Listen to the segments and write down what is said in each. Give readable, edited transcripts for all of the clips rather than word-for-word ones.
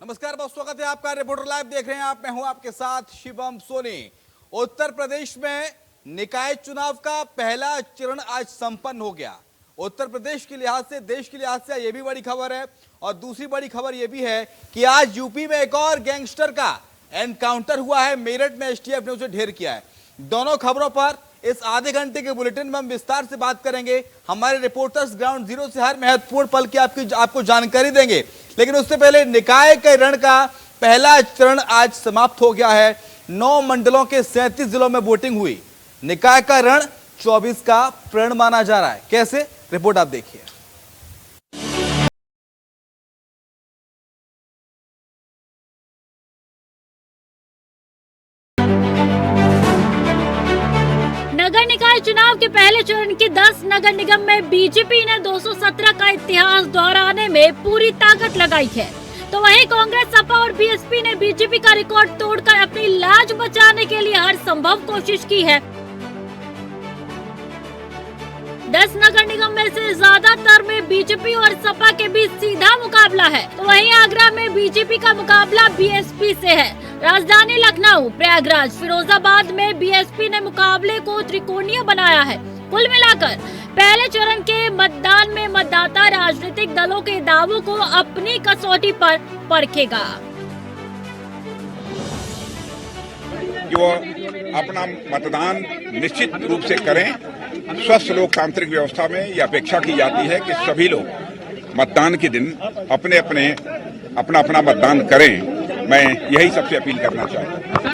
नमस्कार, बहुत स्वागत है आपका। रिपोर्टर लाइव देख रहे हैं आप, मैं हूं आपके साथ शिवम सोनी। उत्तर प्रदेश में निकाय चुनाव का पहला चरण आज संपन्न हो गया। उत्तर प्रदेश के लिहाज से, देश के लिहाज से यह भी बड़ी खबर है। और दूसरी बड़ी खबर यह भी है कि आज यूपी में एक और गैंगस्टर का एनकाउंटर हुआ है। मेरठ में एसटीएफ ने उसे ढेर किया है। दोनों खबरों पर इस आधे घंटे के बुलेटिन में हम विस्तार से बात करेंगे। हमारे रिपोर्टर्स ग्राउंड जीरो से हर महत्वपूर्ण पल की आपको जानकारी देंगे। लेकिन उससे पहले निकाय के रण का पहला चरण आज समाप्त हो गया है। 9 मंडलों के 37 जिलों में वोटिंग हुई। निकाय का रण 24 का प्रण माना जा रहा है। कैसे, रिपोर्ट आप देखिए। नगर निकाय चुनाव के पहले चरण के 10 नगर निगम में बीजेपी ने 217 का इतिहास दोहराने में पूरी ताकत लगाई है, तो वहीं कांग्रेस, सपा और बीएसपी ने बीजेपी का रिकॉर्ड तोड़कर अपनी लाज बचाने के लिए हर संभव कोशिश की है। 10 नगर निगम में से ज्यादातर में बीजेपी और सपा के बीच सीधा मुकाबला है, तो वहीं आगरा में बीजेपी का मुकाबला बीएसपी से है। राजधानी लखनऊ, प्रयागराज, फिरोजाबाद में बीएसपी ने मुकाबले को त्रिकोणीय बनाया है। कुल मिलाकर पहले चरण के मतदान में मतदाता राजनीतिक दलों के दावों को अपनी कसौटी पर परखेगा। जो अपना मतदान निश्चित रूप से करें। स्वस्थ लोकतांत्रिक व्यवस्था में यह अपेक्षा की जाती है कि सभी लोग मतदान के दिन अपना मतदान करें। मैं यही सबसे अपील करना चाहता हूं।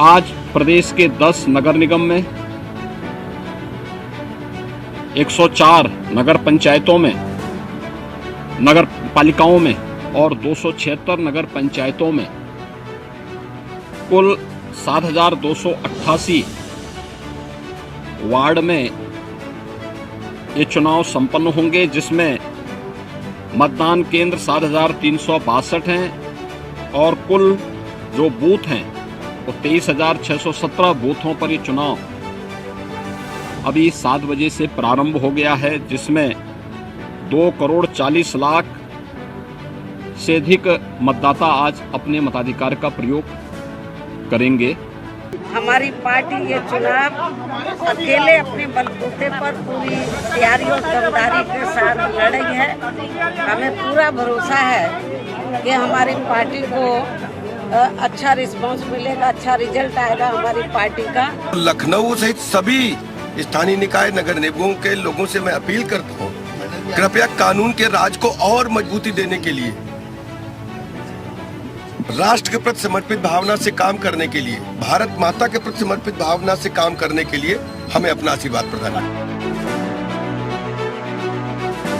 आज प्रदेश के 10 नगर निगम में 104 नगर पंचायतों में, नगर पालिकाओं में और 276 नगर पंचायतों में कुल 7,288 वार्ड में ये चुनाव संपन्न होंगे, जिसमें मतदान केंद्र 7,362 हैं और कुल जो बूथ हैं वो 23,617 बूथों पर ये चुनाव अभी 7 बजे से प्रारंभ हो गया है, जिसमें 2,40,00,000 से अधिक मतदाता आज अपने मताधिकार का प्रयोग करेंगे। हमारी पार्टी ये चुनाव अकेले अपने बलबूते पर पूरी तैयारी और दमदारी के साथ लड़ रही है। हमें पूरा भरोसा है कि हमारी पार्टी को अच्छा रिस्पांस मिलेगा, अच्छा रिजल्ट आएगा हमारी पार्टी का। लखनऊ सहित सभी स्थानीय निकाय नगर निगमों के लोगों से मैं अपील करता हूँ, कृपया कानून के राज को और मजबूती देने के लिए, राष्ट्र के प्रति समर्पित भावना से काम करने के लिए, भारत माता के प्रति समर्पित भावना से काम करने के लिए हमें अपना आशीर्वाद प्रदान करें।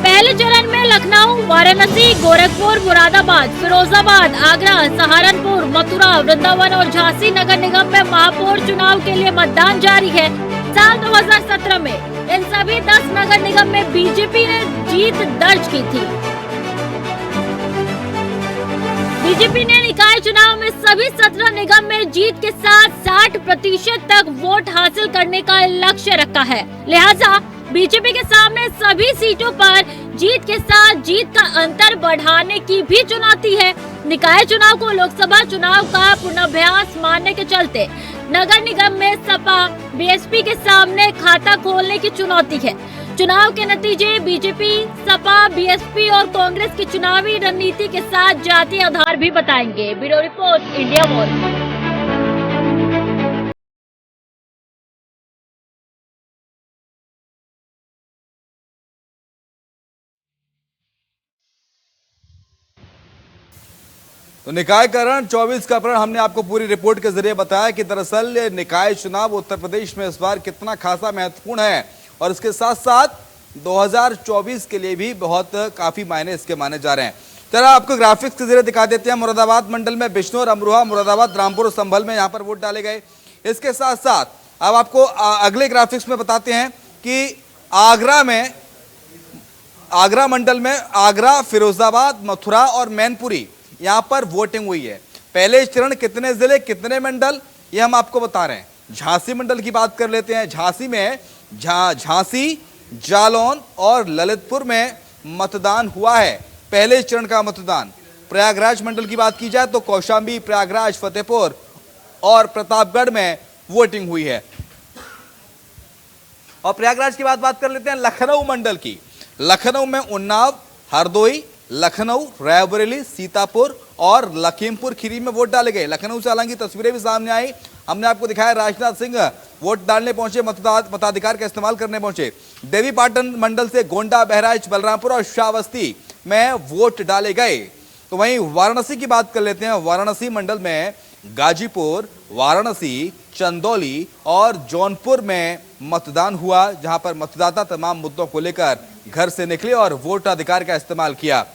पहले चरण में लखनऊ, वाराणसी, गोरखपुर, मुरादाबाद, फिरोजाबाद, आगरा, सहारनपुर, मथुरा, वृंदावन और झांसी नगर निगम में महापौर चुनाव के लिए मतदान जारी है। साल 2017 में इन सभी 10 नगर निगम में बीजेपी ने जीत दर्ज की थी। बीजेपी ने निकाय चुनाव में सभी 17 निगम में जीत के साथ 60% तक वोट हासिल करने का लक्ष्य रखा है। लिहाजा बीजेपी के सामने सभी सीटों पर जीत के साथ जीत का अंतर बढ़ाने की भी चुनौती है। निकाय चुनाव को लोकसभा चुनाव का पूर्वाभ्यास मानने के चलते नगर निगम में सपा, बीएसपी के सामने खाता खोलने की चुनौती है। चुनाव के नतीजे बीजेपी, सपा, बीएसपी और कांग्रेस की चुनावी रणनीति के साथ जातीय आधार भी बताएंगे। Bureau report, India watch. तो निकाय का रण 24 का प्रण हमने आपको पूरी रिपोर्ट के जरिए बताया कि दरअसल निकाय चुनाव उत्तर प्रदेश में इस बार कितना खासा महत्वपूर्ण है और इसके साथ साथ 2024 के लिए भी काफी मायने इसके माने जा रहे हैं। जरा आपको ग्राफिक्स के जरिए दिखा देते हैं। मुरादाबाद मंडल में बिश्नौर, अमरोहा, मुरादाबाद, रामपुर, संभल में यहाँ पर वोट डाले गए। इसके साथ साथ अब आपको अगले ग्राफिक्स में बताते हैं कि आगरा मंडल में आगरा, फिरोजाबाद, मथुरा और मैनपुरी यहाँ पर वोटिंग हुई है। पहले चरण कितने जिले, कितने मंडल, ये हम आपको बता रहे हैं। झांसी मंडल की बात कर लेते हैं। झांसी में झांसी, जालौन और ललितपुर में मतदान हुआ है। पहले चरण का मतदान प्रयागराज मंडल की बात की जाए तो कौशांबी, प्रयागराज, फतेहपुर और प्रतापगढ़ में वोटिंग हुई है। और प्रयागराज की बात कर लेते हैं लखनऊ मंडल की। लखनऊ में उन्नाव, हरदोई, लखनऊ, रायबरेली, सीतापुर और लखीमपुर खीरी में वोट डाले गए। लखनऊ से हालांकि तस्वीरें भी सामने आई, हमने आपको दिखाया। राजनाथ सिंह वोट डालने पहुंचे, मताधिकार का इस्तेमाल करने पहुंचे। देवीपाटन मंडल से गोंडा, बहराइच, बलरामपुर और श्रावस्ती में वोट डाले गए। तो वहीं वाराणसी की बात कर लेते हैं। वाराणसी मंडल में गाजीपुर, वाराणसी, चंदौली और जौनपुर में मतदान हुआ, जहां पर मतदाता तमाम मुद्दों को लेकर घर से निकले और वोट अधिकार का इस्तेमाल किया।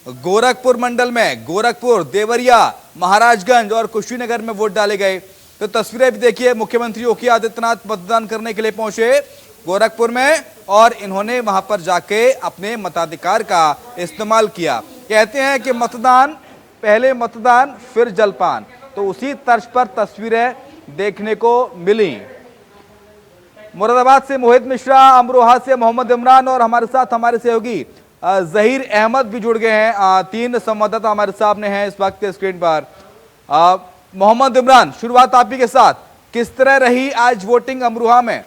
गोरखपुर मंडल में गोरखपुर, देवरिया, महाराजगंज और कुशीनगर में वोट डाले गए। तो तस्वीरें भी देखिए, मुख्यमंत्री योगी आदित्यनाथ मतदान करने के लिए पहुंचे गोरखपुर में और इन्होंने वहां पर जाके अपने मताधिकार का इस्तेमाल किया। कहते हैं कि मतदान पहले मतदान फिर जलपान, तो उसी तर्ज पर तस्वीरें देखने को मिली। मुरादाबाद से मोहित मिश्रा, अमरोहा से मोहम्मद इमरान और हमारे साथ हमारे सहयोगी जहीर अहमद भी जुड़ गए हैं। 3 संवाददाता हमारे सामने हैं इस वक्त के स्क्रीन पर। मोहम्मद इमरान, शुरुआत आप ही के साथ, किस तरह रही आज वोटिंग अमरोहा में?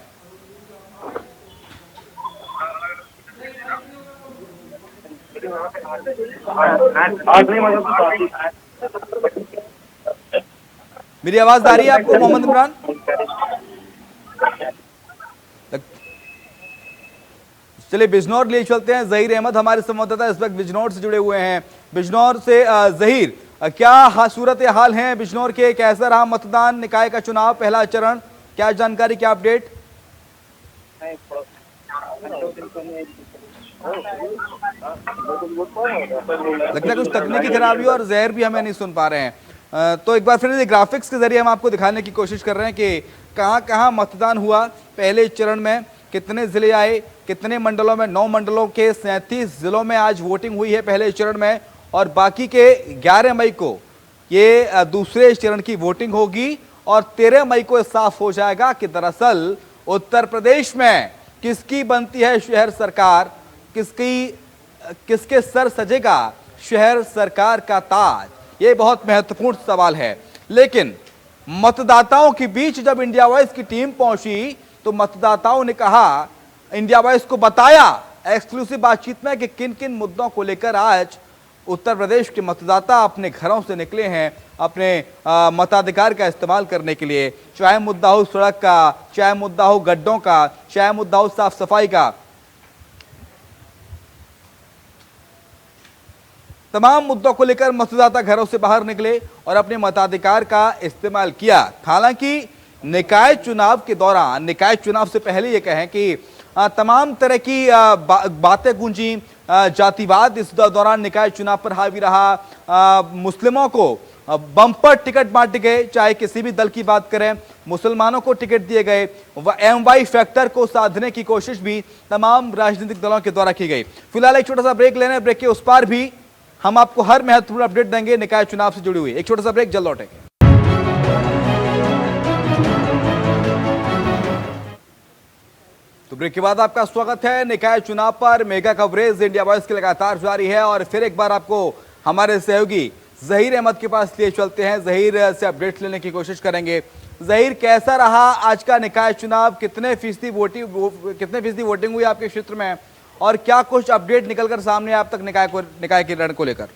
मेरी आवाज आ रही है आपको मोहम्मद इमरान? चलिए बिजनौर ले चलते हैं। जहीर अहमद हमारे संवाददाता इस वक्त बिजनौर से जुड़े हुए हैं। बिजनौर से जहीर, क्या सूरत हाल है बिजनौर के? कैसा रहा मतदान, निकाय का चुनाव पहला चरण, क्या जानकारी, क्या अपडेट? लगता है कुछ तकनीकी खराबी और जहर भी हमें नहीं सुन पा रहे हैं। तो एक बार फिर ग्राफिक्स के जरिए हम आपको दिखाने की कोशिश कर रहे हैं कि कहां कहां मतदान हुआ पहले चरण में, कितने जिले आए, कितने मंडलों में। 9 मंडलों के 37 जिलों में आज वोटिंग हुई है पहले चरण में और बाकी के 11 मई को ये दूसरे चरण की वोटिंग होगी और 13 मई को साफ हो जाएगा कि दरअसल उत्तर प्रदेश में किसकी बनती है शहर सरकार, किसके सर सजेगा शहर सरकार का ताज। ये बहुत महत्वपूर्ण सवाल है। लेकिन मतदाताओं के बीच जब इंडिया वॉइस की टीम पहुंची तो मतदाताओं ने कहा, इंडिया वॉइस को बताया एक्सक्लूसिव बातचीत में कि किन किन मुद्दों को लेकर आज उत्तर प्रदेश के मतदाता अपने घरों से निकले हैं अपने मताधिकार का इस्तेमाल करने के लिए। चाहे मुद्दा हो सड़क का, चाहे मुद्दा हो गड्ढों का, चाहे मुद्दा हो साफ सफाई का, तमाम मुद्दों को लेकर मतदाता घरों से बाहर निकले और अपने मताधिकार का इस्तेमाल किया। हालांकि निकाय चुनाव के दौरान, निकाय चुनाव से पहले ये कहें कि तमाम तरह की बातें गूंजी, जातिवाद इस दौरान निकाय चुनाव पर हावी रहा। मुस्लिमों को बम्पर टिकट बांटे गए, चाहे किसी भी दल की बात करें, मुसलमानों को टिकट दिए गए। MY फैक्टर को साधने की कोशिश भी तमाम राजनीतिक दलों के द्वारा की गई। फिलहाल एक छोटा सा ब्रेक लेने, ब्रेक के उस पार भी हम आपको हर महत्वपूर्ण अपडेट देंगे निकाय चुनाव से जुड़ी हुई। एक छोटा सा ब्रेक, जल्द लौटेंगे। तो ब्रेक के बाद आपका स्वागत है। निकाय चुनाव पर मेगा कवरेज इंडिया वॉइस की लगातार जारी है और फिर एक बार आपको हमारे सहयोगी जहीर अहमद के पास लिए चलते हैं। जहीर से अपडेट लेने की कोशिश करेंगे। जहीर, कैसा रहा आज का निकाय चुनाव? कितने फीसदी वोटिंग हुई आपके क्षेत्र में और क्या कुछ अपडेट निकलकर सामने आप तक निकाय के रण को लेकर?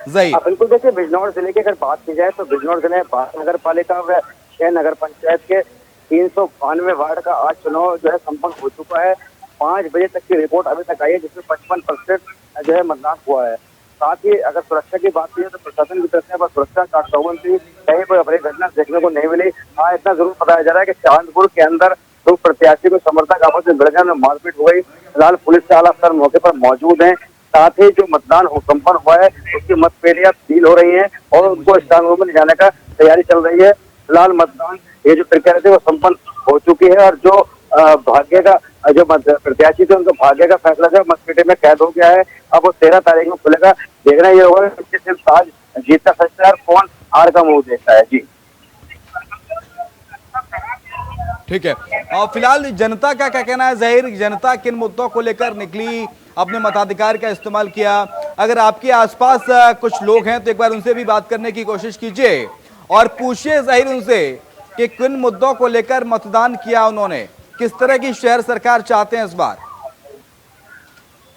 जहीर। बिल्कुल, देखिए बिजनौर जिले की अगर बात की जाए तो बिजनौर जिले में 12 नगर पालिका व 6 नगर पंचायत के 392 वार्ड का आज चुनाव जो है संपन्न हो चुका है। 5 बजे तक की रिपोर्ट अभी तक आई है, जिसमें 55% जो है मतदान हुआ है। साथ ही अगर सुरक्षा की बात की जाए तो प्रशासन की तरफ से सुरक्षा चाकचौबंद थी, कहीं कोई अपनी घटना देखने को नहीं मिली। हाँ, इतना जरूर बताया जा रहा है कि चांदपुर के अंदर 2 प्रत्याशी को समर्थक आपस में भिड़ गए, मारपीट हो गई। फिलहाल पुलिस के आला अफसर मौके पर मौजूद हैं। साथ ही जो मतदान संपन्न हुआ है उसकी मतपेटियां सील हो रही हैं और उनको स्ट्रांग रूम में ले जाने का तैयारी चल रही है। फिलहाल मतदान ये जो प्रक्रिया थी वो संपन्न हो चुकी है और जो भाग्य का जो प्रत्याशी थे उनका भाग्य का फैसला जो मतपेटी में कैद हो गया है। अब वो 13 तारीख में खुलेगा। देखना ये होगा कि सिर्फ आज जीत का फैसला है और कौन हार का मुंह देखता है। जी ठीक है। और फिलहाल जनता का क्या कहना है जहीर? जनता किन मुद्दों को लेकर निकली अपने मताधिकार का इस्तेमाल किया। अगर आपके आसपास कुछ लोग हैं तो एक बार उनसे भी बात करने की कोशिश कीजिए और पूछिए जाहिर उनसे कि किन मुद्दों को लेकर मतदान किया उन्होंने, किस तरह की शहर सरकार चाहते हैं इस बार।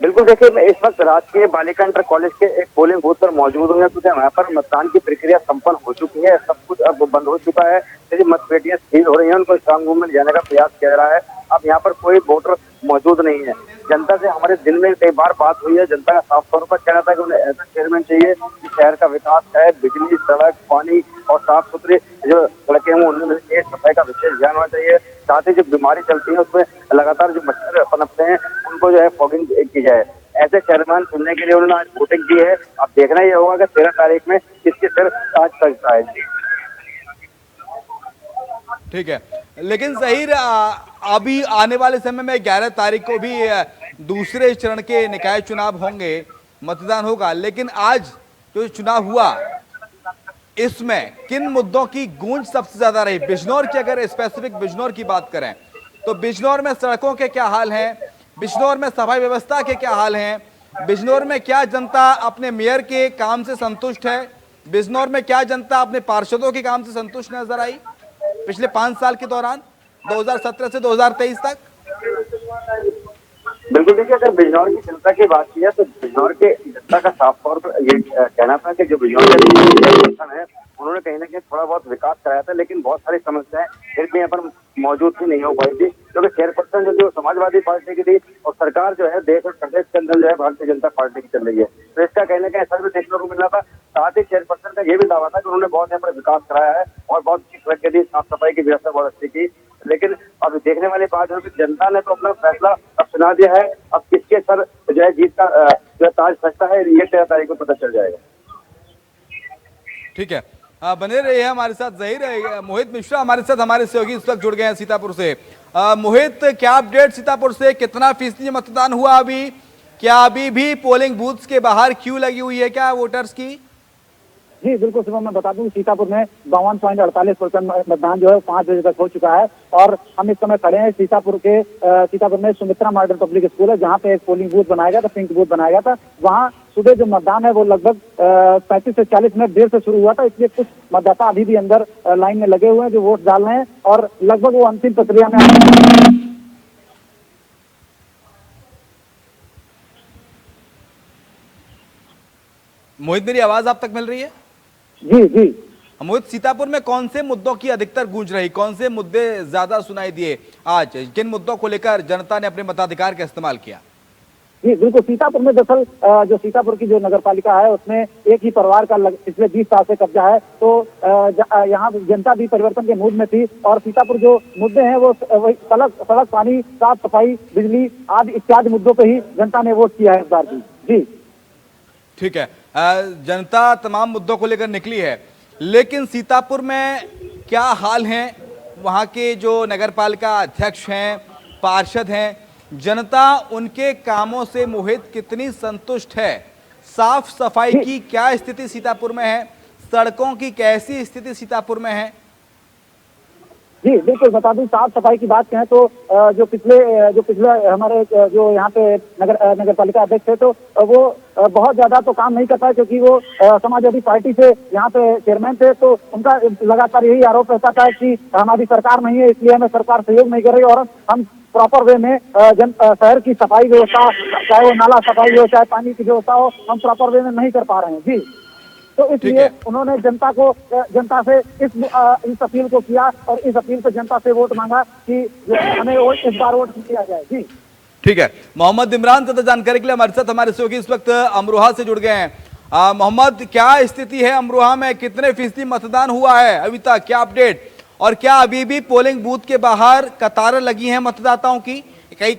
बिल्कुल, देखिए मैं इस वक्त राजकीय बालिका इंटर कॉलेज के एक पोलिंग बूथ पर मौजूद हूँ, क्योंकि वहाँ पर मतदान की प्रक्रिया संपन्न हो चुकी है, सब कुछ अब बंद हो चुका है। यदि मतपेटियां सील हो रही हैं, उनको स्ट्रांग रूम में ले जाने का प्रयास किया जा रहा है। अब यहाँ पर कोई वोटर मौजूद नहीं है। जनता से हमारे दिन में कई बार बात हुई है, जनता का साफ तौर पर कहना था कि उन्हें ऐसा चेयरमैन चाहिए कि शहर का विकास है, बिजली, सड़क, पानी और साफ सुथरी जो सड़कें हैं उनमें सफाई का विशेष ध्यान होना चाहिए। साथ ही जो बीमारी चलती है उसमें लगातार जो मच्छर पनपते हैं उनको जो है फॉगिंग की जाए। ऐसे चेयरमैन चुनने के लिए उन्होंने आज वोटिंग की है। अब देखना यह होगा कि 13 तारीख में किसके सिर ताज सजता है। ठीक है, लेकिन ज़हीर अभी आने वाले समय में 11 तारीख को भी दूसरे चरण के निकाय चुनाव होंगे, मतदान होगा, लेकिन आज जो चुनाव हुआ इसमें किन मुद्दों की गूंज सबसे ज्यादा रही? बिजनौर की अगर स्पेसिफिक बिजनौर की बात करें तो बिजनौर में सड़कों के क्या हाल हैं, बिजनौर में सफाई व्यवस्था के क्या हाल हैं, बिजनौर में क्या जनता अपने मेयर के काम से संतुष्ट है, बिजनौर में क्या जनता अपने पार्षदों के काम से संतुष्ट नजर आई पिछले 5 साल के दौरान 2017 से 2023 तक? बिल्कुल, देखिए अगर बिजनौर की जनता की बात की है तो बिजनौर के जनता का साफ तौर पर ये कहना था कि जो बिजनौर के है उन्होंने कहीं ना कहीं थोड़ा बहुत विकास कराया था, लेकिन बहुत सारी समस्याएं फिर भी यहाँ पर मौजूद ही नहीं हो पाई थी, क्योंकि चेयरपर्सन जो समाजवादी पार्टी की थी और सरकार जो है देश और प्रदेश के अंदर जो है भारतीय जनता पार्टी की चल रही है। तो इसका कहने का असर भी देखने को मिल रहा था। साथ ही चेयरपर्सन का ये भी दावा था कि उन्होंने बहुत यहाँ पर विकास कराया है और बहुत अच्छी सड़क के दी, साफ सफाई की व्यवस्था बहुत अच्छी की। लेकिन अब देखने वाली बात है कि जनता ने तो अपना फैसला अब सुना दिया है। अब किसके सर जो है जीत का जो ताज सजता है ये 13 तारीख को पता चल जाएगा। ठीक है, बने रहिए हमारे साथ। ज़हीर मोहित मिश्रा हमारे साथ हमारे सहयोगी इस वक्त जुड़ गए हैं सीतापुर से। मोहित, क्या अपडेट सीतापुर से? कितना फीसदी मतदान हुआ अभी? क्या अभी भी पोलिंग बूथ्स के बाहर क्यू लगी हुई है क्या वोटर्स की? जी बिल्कुल शुभम, मैं बता दूं सीतापुर में 52.48% मतदान जो है 5 बजे तक हो चुका है और हम इस समय खड़े हैं सीतापुर में सुमित्रा मॉडल पब्लिक स्कूल है, जहां पे एक पोलिंग बूथ बनाया गया था, पिंक बूथ बनाया गया था। वहां सुबह जो मतदान है वो लगभग 35 से 40 मिनट देर से शुरू हुआ था, इसलिए कुछ मतदाता अभी भी अंदर लाइन में लगे हुए हैं जो वोट डाल रहे हैं और लगभग वो अंतिम प्रक्रिया में। मोहित, मेरी आवाज आप तक मिल रही है? जी जी मोहित, सीतापुर में कौन से मुद्दों की अधिकतर गूंज रही, कौन से मुद्दे ज्यादा सुनाई दिए आज? किन मुद्दों को लेकर जनता ने अपने मताधिकार का इस्तेमाल किया? जी बिल्कुल, सीतापुर में दरअसल जो सीतापुर की जो नगर पालिका है उसमें एक ही परिवार का पिछले 20 साल से कब्जा है, तो यहाँ जनता भी परिवर्तन के मूड में थी और सीतापुर जो मुद्दे हैं वो वही सड़क, पानी, साफ सफाई, बिजली आदि इत्यादि मुद्दों पर ही जनता ने वोट किया है इस बार भी। जी ठीक है, जनता तमाम मुद्दों को लेकर निकली है, लेकिन सीतापुर में क्या हाल है? वहाँ के जो नगर पालिका अध्यक्ष हैं, पार्षद हैं, जनता उनके कामों से मोहित कितनी संतुष्ट है? साफ सफाई की क्या स्थिति सीतापुर में है? सड़कों की कैसी स्थिति सीतापुर में है? जी बिल्कुल, बता दूं साफ सफाई की बात करें तो जो पिछले हमारे जो यहाँ पे नगर पालिका अध्यक्ष है तो वो बहुत ज्यादा तो काम नहीं करता है, क्योंकि वो समाजवादी पार्टी से यहाँ पे चेयरमैन थे, तो उनका लगातार यही आरोप रहता था कि हमारी सरकार नहीं है इसलिए हमें सरकार सहयोग नहीं कर रही और हम प्रॉपर वे में शहर की सफाई व्यवस्था, चाहे वो नाला सफाई हो चाहे पानी की व्यवस्था हो, हम प्रॉपर वे में नहीं कर पा रहे हैं। जी, तो इसलिए उन्होंने जनता से इस अपील को किया और इस अपील पे जनता से वोट मांगा कि हमें इस बार वोट दिया जाए। जी ठीक है, मोहम्मद इमरान ज्यादा जानकारी के लिए हमारे साथ हमारे सहयोगी इस वक्त अमरोहा से जुड़ गए हैं। मोहम्मद, क्या स्थिति है अमरोहा में? कितने फीसदी मतदान हुआ है अभी तक, क्या अपडेट? और क्या अभी भी पोलिंग बूथ के बाहर कतारें लगी हैं मतदाताओं की? कई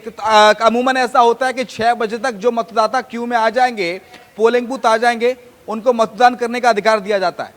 अमूमन ऐसा होता है कि 6 बजे तक जो मतदाता क्यू में आ जाएंगे, पोलिंग बूथ आ जाएंगे, उनको मतदान करने का अधिकार दिया जाता है।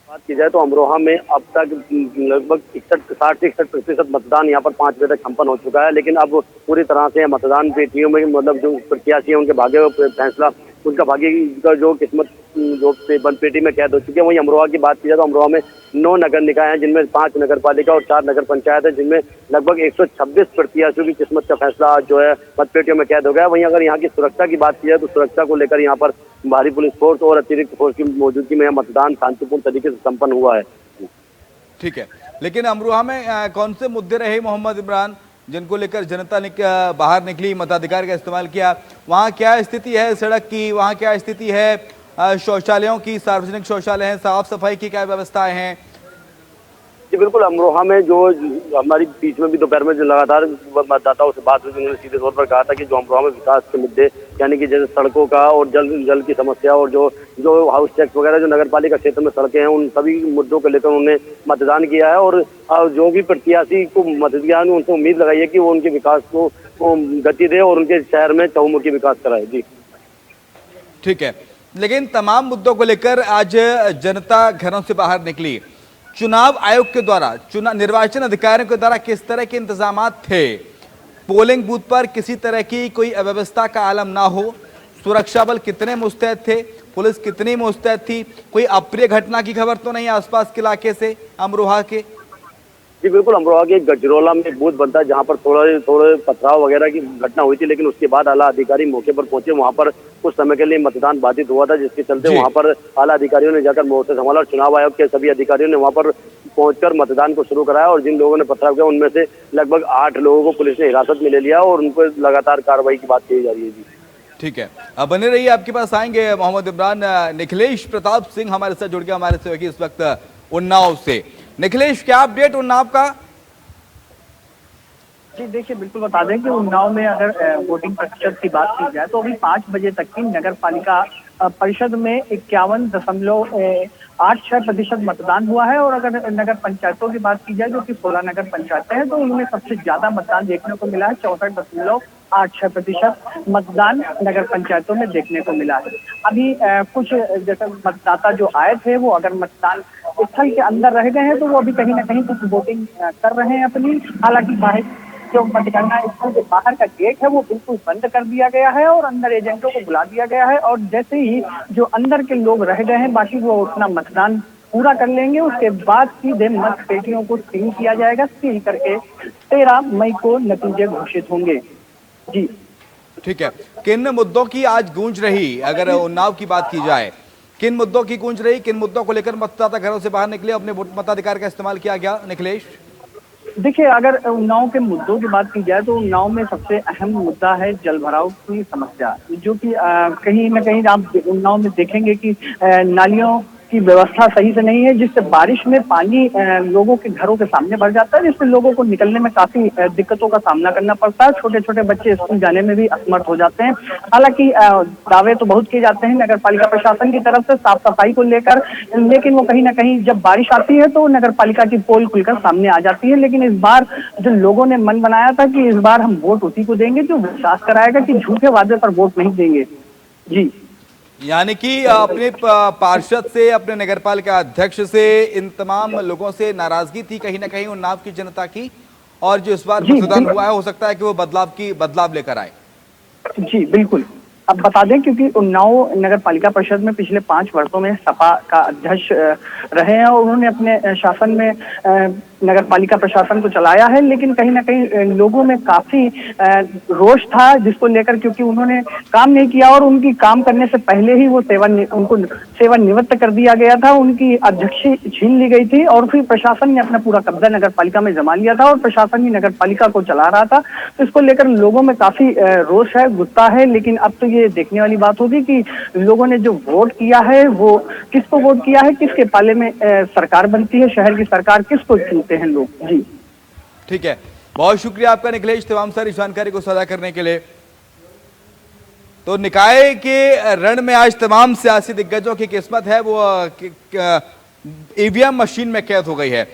बात की जाए तो अमरोहा में अब तक लगभग 60-61% मतदान यहाँ पर 5 बजे तक संपन्न हो चुका है, लेकिन अब पूरी तरह से मतदान पेटियों में मतलब जो प्रत्याशी है उनके भाग्य फैसला, उनका भाग्य का जो किस्मत जो बंदपेटी में कैद हो चुके हैं। वहीं अमरोहा की बात की जाए तो अमरोहा में 9 नगर निकाय हैं, जिनमें 5 नगर पालिका और 4 नगर पंचायत है, जिनमें लगभग 126 प्रत्याशियों की किस्मत का फैसला आज जो है मतपेटियों में कैद हो गया। वहीं अगर यहाँ की सुरक्षा की बात की जाए तो सुरक्षा को लेकर यहाँ पर भारी पुलिस फोर्स और अतिरिक्त फोर्स की मौजूदगी में मतदान शांतिपूर्ण तरीके से संपन्न हुआ है। ठीक है, लेकिन अमरोहा में कौन से मुद्दे रहे मोहम्मद इमरान जिनको लेकर जनता ने बाहर निकली, मताधिकार का इस्तेमाल किया? वहाँ क्या स्थिति है सड़क की, वहाँ क्या स्थिति है शौचालयों की, सार्वजनिक शौचालय हैं, साफ सफाई की क्या व्यवस्थाएं हैं? जी बिल्कुल, अमरोहा में जो हमारी बीच में भी दोपहर में जो लगातार मतदाताओं से बात हुई, उन्होंने सीधे तौर पर कहा था कि जो अमरोहा में विकास के मुद्दे यानी कि जैसे सड़कों का और जल की समस्या और जो हाउस टैक्स वगैरह जो नगर पालिका क्षेत्र में सड़कें हैं, उन सभी मुद्दों को लेकर उन्होंने मतदान किया है। और जो भी प्रत्याशी को मतदान उनसे उम्मीद लगाई है कि वो उनके विकास को गति दे और उनके शहर में चहुमुखी विकास कराए। जी ठीक है, लेकिन तमाम मुद्दों को लेकर आज जनता घरों से बाहर निकली। चुनाव आयोग के द्वारा, निर्वाचन अधिकारियों के द्वारा किस तरह के इंतजाम थे? पोलिंग बूथ पर किसी तरह की कोई अव्यवस्था का आलम ना हो, सुरक्षा बल कितने मुस्तैद थे, पुलिस कितनी मुस्तैद थी, कोई अप्रिय घटना की खबर तो नहीं आसपास के इलाके से अमरोहा के? जी बिल्कुल, अमरोहा के गजरोला में एक बूथ बनता है जहां पर थोड़े पथराव वगैरह की घटना हुई थी, लेकिन उसके बाद आला अधिकारी मौके पर पहुंचे। वहां पर कुछ समय के लिए मतदान बाधित हुआ था, जिसके चलते वहां पर आला अधिकारियों ने जाकर मोर्चा संभाला और चुनाव आयोग के सभी अधिकारियों ने वहां पर पहुंचकर मतदान को शुरू कराया। और जिन लोगों ने पथराव किया उनमें से लगभग 8 लोगों को पुलिस ने हिरासत में ले लिया और उन पर लगातार कार्रवाई की बात की जा रही है। जी ठीक है, अब बने रहिए, आपके पास आएंगे मोहम्मद इमरान। निखिलेश प्रताप सिंह हमारे साथ जुड़ गया, हमारे सहयोगी इस वक्त उन्नाव से। निखिलेश, क्या अपडेट उन्नाव का? जी देखिए, बिल्कुल बता दें कि उन्नाव में अगर वोटिंग प्रतिशत की बात की जाए तो अभी 5 बजे तक की नगर पालिका परिषद में 51.86% मतदान हुआ है। और अगर नगर पंचायतों की बात की जाए जो कि 16 नगर पंचायतें हैं तो उनमें सबसे ज्यादा मतदान देखने को मिला है। 64.86% मतदान नगर पंचायतों में देखने को मिला है। अभी कुछ जैसे मतदाता जो आए थे वो अगर मतदान स्थल के अंदर रह गए हैं तो वो अभी कहीं ना कहीं कुछ वोटिंग कर रहे हैं अपनी। हालांकि बाहर जो मतगणना स्थल के बाहर का गेट है वो बिल्कुल बंद कर दिया गया है और अंदर एजेंटों को बुला दिया गया है। और जैसे ही जो अंदर के लोग रह गए हैं बाकी वो अपना मतदान पूरा कर लेंगे, उसके बाद सीधे मत पेटियों को सील किया जाएगा। सील करके 13 मई को नतीजे घोषित होंगे। जी ठीक है, किन मुद्दों की आज गूंज रही, अगर उन्नाव की बात की जाए, किन मुद्दों की गूंज रही, किन मुद्दों को लेकर मतदाता घरों से बाहर निकले, अपने मताधिकार का इस्तेमाल किया गया? निखिलेश देखिए, अगर उन्नाव के मुद्दों की बात की जाए तो उन्नाव में सबसे अहम मुद्दा है जल भराव की समस्या, जो कि कहीं ना कहीं आप उन्नाव में देखेंगे कि नालियों की व्यवस्था सही से नहीं है, जिससे बारिश में पानी लोगों के घरों के सामने भर जाता है, जिससे लोगों को निकलने में काफी दिक्कतों का सामना करना पड़ता है। छोटे छोटे बच्चे स्कूल जाने में भी असमर्थ हो जाते हैं। हालांकि दावे तो बहुत किए जाते हैं नगर पालिका प्रशासन की तरफ से साफ सफाई को लेकर, लेकिन वो कहीं ना कहीं जब बारिश आती है तो नगर पालिका की पोल खुलकर सामने आ जाती है। लेकिन इस बार जो लोगों ने मन बनाया था कि इस बार हम वोट उसी को देंगे जो विश्वास कराएगा, कि झूठे वादे पर वोट नहीं देंगे। जी, यानी कि अपने पार्षद से, अपने नगरपालिका अध्यक्ष से, इन तमाम लोगों से नाराजगी थी कहीं ना कहीं उन्नाव की जनता की, और जो इस बार मतदान हुआ है हो सकता है कि वो बदलाव लेकर आए। जी बिल्कुल, अब बता दें क्योंकि उन्नाव नगर पालिका परिषद में पिछले 5 वर्षों में सपा का अध्यक्ष रहे हैं और उन्होंने अपने शासन में नगर पालिका प्रशासन को चलाया है। लेकिन कहीं ना कहीं लोगों में काफी रोष था जिसको लेकर, क्योंकि उन्होंने काम नहीं किया और उनकी काम करने से पहले ही वो उनको सेवानिवृत्त कर दिया गया था, उनकी अध्यक्षी छीन ली गई थी और फिर प्रशासन ने अपना पूरा कब्जा नगर पालिका में जमा लिया था और प्रशासन ही नगर पालिका को चला रहा था। तो इसको लेकर लोगों में काफी रोष है, गुस्सा है। लेकिन अब तो ये देखने वाली बात होगी कि लोगों ने जो वोट किया है वो किसको वोट किया है, किसके पाले में सरकार बनती है, शहर की सरकार किसको चुनते हैं लोग। जी ठीक है, बहुत शुक्रिया आपका निखिलेश तमाम सारी जानकारी को साझा करने के लिए। तो निकाय के रण में आज तमाम सियासी दिग्गजों की किस्मत है वो ईवीएम मशीन में कैद हो गई है।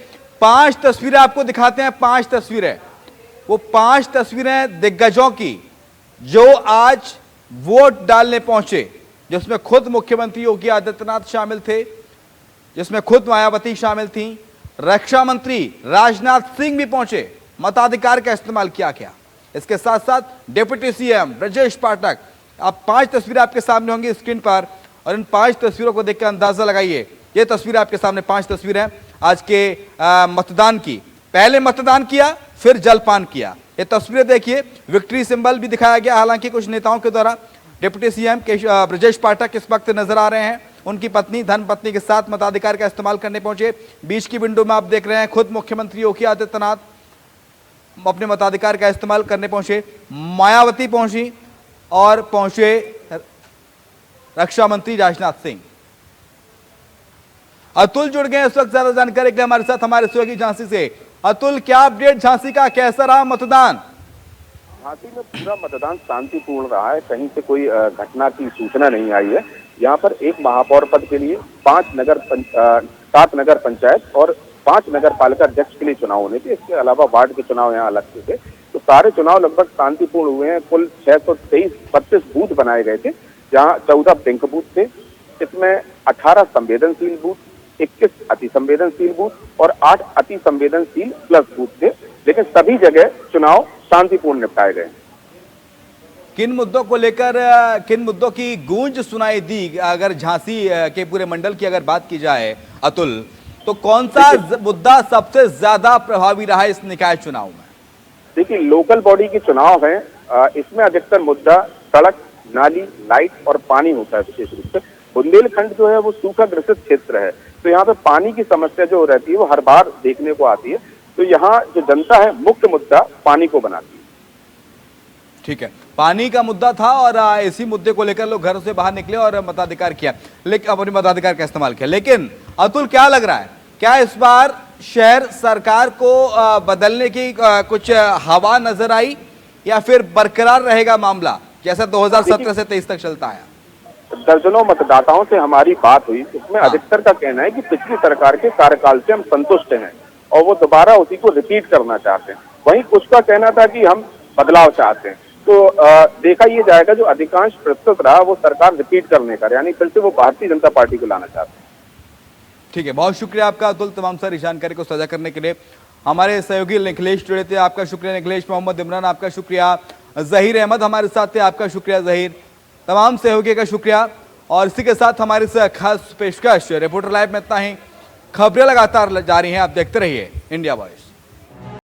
5 तस्वीरें आपको दिखाते हैं, 5 तस्वीरें, वो 5 तस्वीरें दिग्गजों की जो आज वोट डालने पहुंचे, जिसमें खुद मुख्यमंत्री योगी आदित्यनाथ शामिल थे, जिसमें खुद मायावती शामिल थी, रक्षा मंत्री राजनाथ सिंह भी पहुंचे, मताधिकार का इस्तेमाल किया गया। इसके साथ साथ डिप्टी सीएम ब्रजेश पाठक। अब 5 तस्वीरें आपके सामने होंगी स्क्रीन पर, और इन 5 तस्वीरों को देखकर अंदाजा लगाइए। ये तस्वीर आपके सामने 5 तस्वीर है आज के मतदान की। पहले मतदान किया, फिर जलपान किया। ये तस्वीरें देखिए, विक्ट्री सिंबल भी दिखाया गया, हालांकि कुछ नेताओं के द्वारा। डिप्टी सीएम ब्रजेश पाठक इस वक्त नजर आ रहे हैं, उनकी पत्नी धर्मपत्नी के साथ मताधिकार का इस्तेमाल करने पहुंचे। बीच की विंडो में आप देख रहे हैं खुद मुख्यमंत्री योगी आदित्यनाथ अपने मताधिकार का इस्तेमाल करने पहुंचे। मायावती पहुंची और पहुंचे रक्षा मंत्री राजनाथ सिंह। अतुल जुड़ गए इस वक्त ज्यादा जानकारी के लिए हमारे साथ, हमारे सहयोगी झांसी से। अतुल, क्या अपडेट झांसी का, कैसा रहा मतदान? झांसी में पूरा मतदान शांतिपूर्ण रहा है, कहीं से कोई घटना की सूचना नहीं आई है। यहाँ पर एक महापौर पद के लिए 7 नगर पंचायत और 5 नगर पालिका अध्यक्ष के लिए चुनाव होने थे। इसके अलावा वार्ड के चुनाव यहाँ अलग से थे। तो सारे चुनाव लगभग शांतिपूर्ण हुए हैं। कुल 632 बूथ बनाए गए थे, जहाँ 14 पिंक बूथ थे। इसमें 18 संवेदनशील बूथ, 21 अति संवेदनशील बूथ और 8 अति संवेदनशील प्लस बूथ थे। लेकिन सभी जगह चुनाव शांतिपूर्ण निपटाए गए। किन मुद्दों को लेकर, किन मुद्दों की गूंज सुनाई दी? अगर झांसी के पूरे मंडल की अगर बात की जाए अतुल, तो कौन सा मुद्दा सबसे ज्यादा प्रभावी रहा इस निकाय चुनाव में? देखिए, लोकल बॉडी के चुनाव है, इसमें अधिकतर मुद्दा सड़क, नाली, लाइट और पानी होता है। विशेष रूप से बुंदेलखंड जो है वो सूखा ग्रसित क्षेत्र है, तो यहाँ पे पानी की समस्या जो रहती है वो हर बार देखने को आती है। तो यहाँ जो जनता है मुख्य मुद्दा पानी को बनाती है। ठीक है, पानी का मुद्दा था और इसी मुद्दे को लेकर लोग घरों से बाहर निकले और मताधिकार किया, लेकिन अपने मताधिकार का इस्तेमाल किया। लेकिन अतुल, क्या लग रहा है, क्या इस बार शहर सरकार को बदलने की कुछ हवा नजर आई या फिर बरकरार रहेगा मामला जैसा 2017 से 23 तक चलता है? दर्जनों मतदाताओं से हमारी बात हुई, इसमें अधिकतर का कहना है कि पिछली सरकार के कार्यकाल से हम संतुष्ट हैं और वो दोबारा उसी को रिपीट करना चाहते हैं। वहीं कुछ का कहना था कि हम बदलाव चाहते हैं। तो देखा ये जाएगा, जो अधिकांश प्रतिशत रहा वो सरकार रिपीट करने का, यानी फिर से वो भारतीय जनता पार्टी को लाना चाहते हैं। ठीक है, बहुत शुक्रिया आपका अतुल, तमाम सारी जानकारी को साझा करने के लिए। हमारे सहयोगी निखिलेश जुड़े थे, आपका शुक्रिया निखिलेश। मोहम्मद इमरान, आपका शुक्रिया। जहीर अहमद हमारे साथ थे, आपका शुक्रिया जहीर। तमाम सहयोगी का शुक्रिया। और इसी के साथ हमारी खास पेशकश रिपोर्टर लाइव में इतना ही। खबरें लगातार जारी हैं, आप देखते रहिए इंडिया वॉइस।